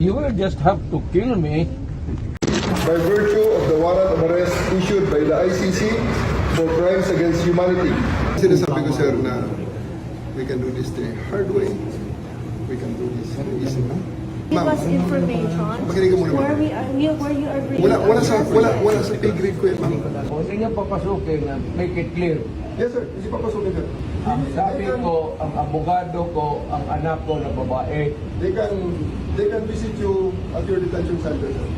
You will just have to kill me. By virtue of the warrant of arrest issued by the ICC for crimes against humanity. Sinasabi ko, sir, na we can do this the hard way. We can do this easy. Give us information Makinig ka muna, where ma'am. where you are bringing. Wala sa pay grade ko, ma'am. O sige papasukin na make it clear. Yes, sir. Hindi papasukin, sir. Ang sabi ko, ang abogado ko, ang anak ko na babae. They can visit you at your detention center, sir.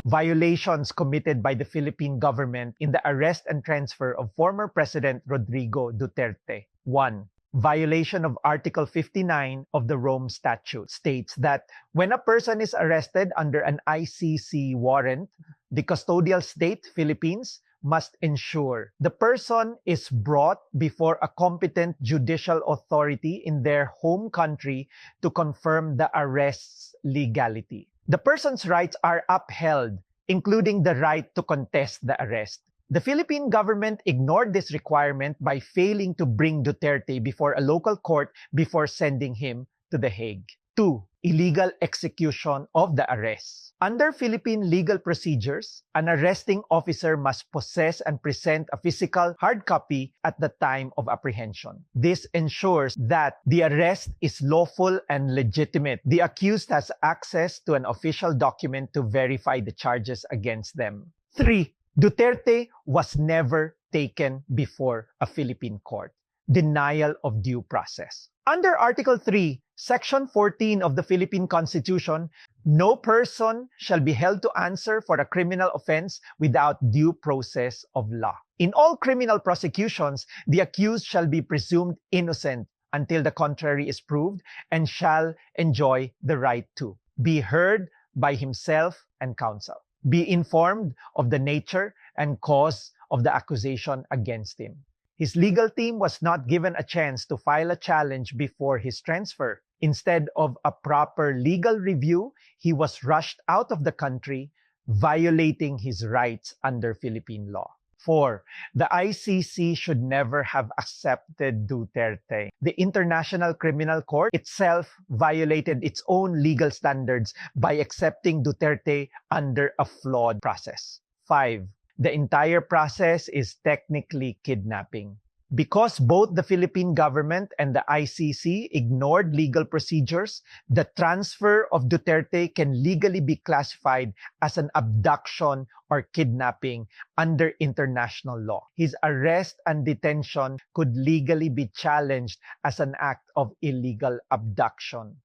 Violations committed by the Philippine government in the arrest and transfer of former President Rodrigo Duterte. 1. Violation of Article 59 of the Rome Statute states that when a person is arrested under an ICC warrant, the custodial state, Philippines, must ensure the person is brought before a competent judicial authority in their home country to confirm the arrest's legality. The person's rights are upheld, including the right to contest the arrest. The Philippine government ignored this requirement by failing to bring Duterte before a local court before sending him to The Hague. 2. Illegal execution of the arrest. Under Philippine legal procedures, an arresting officer must possess and present a physical hard copy at the time of apprehension. This ensures that the arrest is lawful and legitimate. The accused has access to an official document to verify the charges against them. 3. Duterte was never taken before a Philippine court. Denial of due process. Under Article 3, Section 14 of the Philippine Constitution, no person shall be held to answer for a criminal offense without due process of law. In all criminal prosecutions, the accused shall be presumed innocent until the contrary is proved and shall enjoy the right to be heard by himself and counsel, be informed of the nature and cause of the accusation against him. His legal team was not given a chance to file a challenge before his transfer. Instead of a proper legal review, he was rushed out of the country, violating his rights under Philippine law. 4. The ICC should never have accepted Duterte. The International Criminal Court itself violated its own legal standards by accepting Duterte under a flawed process. 5. The entire process is technically kidnapping. Because both the Philippine government and the ICC ignored legal procedures, the transfer of Duterte can legally be classified as an abduction or kidnapping under international law. His arrest and detention could legally be challenged as an act of illegal abduction.